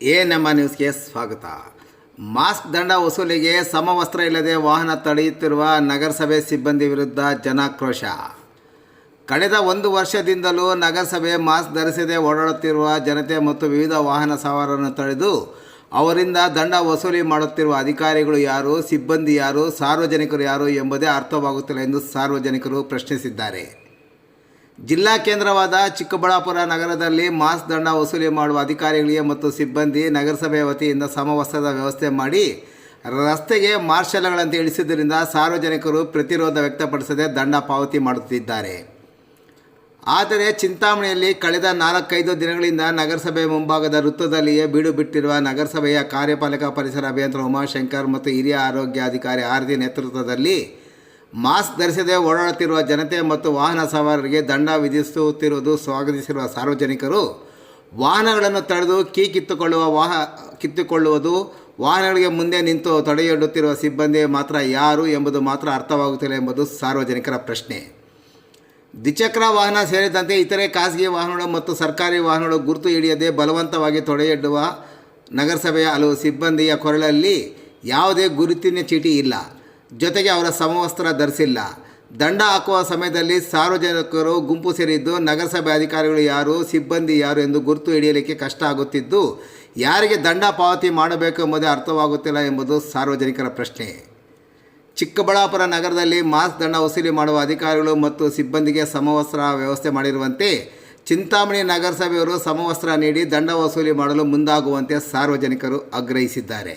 ನಮ್ಮ ನ್ಯೂಸ್ಗೆ ಸ್ವಾಗತ. ಮಾಸ್ಕ್ ದಂಡ ವಸೂಲಿಗೆ ಸಮವಸ್ತ್ರ ಇಲ್ಲದೆ ವಾಹನ ತಡೆಯುತ್ತಿರುವ ನಗರಸಭೆ ಸಿಬ್ಬಂದಿ ವಿರುದ್ಧ ಜನಾಕ್ರೋಶ. ಕಳೆದ 1 ವರ್ಷದಿಂದಲೂ ನಗರಸಭೆ ಮಾಸ್ಕ್ ಧರಿಸದೆ ಓಡಾಡುತ್ತಿರುವ ಜನತೆ ಮತ್ತು ವಿವಿಧ ವಾಹನ ಸವಾರರನ್ನು ತಡೆದು ಅವರಿಂದ ದಂಡ ವಸೂಲಿ ಮಾಡುತ್ತಿರುವ ಅಧಿಕಾರಿಗಳು ಯಾರು, ಸಿಬ್ಬಂದಿ ಯಾರು, ಸಾರ್ವಜನಿಕರು ಯಾರು ಎಂಬುದೇ ಅರ್ಥವಾಗುತ್ತಿಲ್ಲ ಎಂದು ಸಾರ್ವಜನಿಕರು ಪ್ರಶ್ನಿಸಿದ್ದಾರೆ. ಜಿಲ್ಲಾ ಕೇಂದ್ರವಾದ ಚಿಕ್ಕಬಳ್ಳಾಪುರ ನಗರದಲ್ಲಿ ಮಾಸ್ಕ್ ದಂಡ ವಸೂಲಿ ಮಾಡುವ ಅಧಿಕಾರಿಗಳಿಗೆ ಮತ್ತು ಸಿಬ್ಬಂದಿ ನಗರಸಭೆ ವತಿಯಿಂದ ಸಮವಸ್ತ್ರದ ವ್ಯವಸ್ಥೆ ಮಾಡಿ ರಸ್ತೆಗೆ ಮಾರ್ಷಲ್ಗಳಂತೆ ಇಳಿಸಿದ್ದರಿಂದ ಸಾರ್ವಜನಿಕರು ಪ್ರತಿರೋಧ ವ್ಯಕ್ತಪಡಿಸದೆ ದಂಡ ಪಾವತಿ ಮಾಡುತ್ತಿದ್ದಾರೆ. ಆದರೆ ಚಿಂತಾಮಣಿಯಲ್ಲಿ ಕಳೆದ 4-5 ದಿನಗಳಿಂದ ನಗರಸಭೆ ಮುಂಭಾಗದ ವೃತ್ತದಲ್ಲಿಯೇ ಬೀಡು ಬಿಟ್ಟಿರುವ ನಗರಸಭೆಯ ಕಾರ್ಯಪಾಲಕ ಪರಿಸರ ಅಭಿಯಂತರ ಉಮಾಶಂಕರ್ ಮತ್ತು ಹಿರಿಯ ಆರೋಗ್ಯಾಧಿಕಾರಿ ಆರ್ತಿ ನೇತೃತ್ವದಲ್ಲಿ ಮಾಸ್ಕ್ ಧರಿಸದೆ ಓಡಾಡುತ್ತಿರುವ ಜನತೆ ಮತ್ತು ವಾಹನ ಸವಾರರಿಗೆ ದಂಡ ವಿಧಿಸುತ್ತಿರುವುದು ಸ್ವಾಗತಿಸಿರುವ ಸಾರ್ವಜನಿಕರು ವಾಹನಗಳನ್ನು ತಡೆದು ಕಿತ್ತುಕೊಳ್ಳುವುದು, ವಾಹನಗಳಿಗೆ ಮುಂದೆ ನಿಂತು ತಡೆಯೊಡ್ಡುತ್ತಿರುವ ಸಿಬ್ಬಂದಿ ಮಾತ್ರ ಯಾರು ಎಂಬುದು ಮಾತ್ರ ಅರ್ಥವಾಗುತ್ತಿಲ್ಲ ಎಂಬುದು ಸಾರ್ವಜನಿಕರ ಪ್ರಶ್ನೆ. ದ್ವಿಚಕ್ರ ವಾಹನ ಸೇರಿದಂತೆ ಇತರೆ ಖಾಸಗಿ ವಾಹನಗಳು ಮತ್ತು ಸರ್ಕಾರಿ ವಾಹನಗಳು ಗುರುತು ಹಿಡಿಯದೆ ಬಲವಂತವಾಗಿ ತಡೆಯೊಡ್ಡುವ ನಗರಸಭೆಯ ಹಲವು ಸಿಬ್ಬಂದಿಯ ಕೊರಳಲ್ಲಿ ಯಾವುದೇ ಗುರುತಿನ ಚೀಟಿ ಇಲ್ಲ, ಜೊತೆಗೆ ಅವರ ಸಮವಸ್ತ್ರ ಧರಿಸಿಲ್ಲ. ದಂಡ ಹಾಕುವ ಸಮಯದಲ್ಲಿ ಸಾರ್ವಜನಿಕರು ಗುಂಪು ಸೇರಿದ್ದು ನಗರಸಭೆ ಅಧಿಕಾರಿಗಳು ಯಾರು, ಸಿಬ್ಬಂದಿ ಯಾರು ಎಂದು ಗುರುತು ಹಿಡಿಯಲಿಕ್ಕೆ ಕಷ್ಟ ಆಗುತ್ತಿದ್ದು ಯಾರಿಗೆ ದಂಡ ಪಾವತಿ ಮಾಡಬೇಕು ಎಂಬುದೇ ಅರ್ಥವಾಗುತ್ತಿಲ್ಲ ಎಂಬುದು ಸಾರ್ವಜನಿಕರ ಪ್ರಶ್ನೆ. ಚಿಕ್ಕಬಳ್ಳಾಪುರ ನಗರದಲ್ಲಿ ಮಾಸ್ಕ್ ದಂಡ ವಸೂಲಿ ಮಾಡುವ ಅಧಿಕಾರಿಗಳು ಮತ್ತು ಸಿಬ್ಬಂದಿಗೆ ಸಮವಸ್ತ್ರ ವ್ಯವಸ್ಥೆ ಮಾಡಿರುವಂತೆ ಚಿಂತಾಮಣಿ ನಗರಸಭೆಯವರು ಸಮವಸ್ತ್ರ ನೀಡಿ ದಂಡ ವಸೂಲಿ ಮಾಡಲು ಮುಂದಾಗುವಂತೆ ಸಾರ್ವಜನಿಕರು ಆಗ್ರಹಿಸಿದ್ದಾರೆ.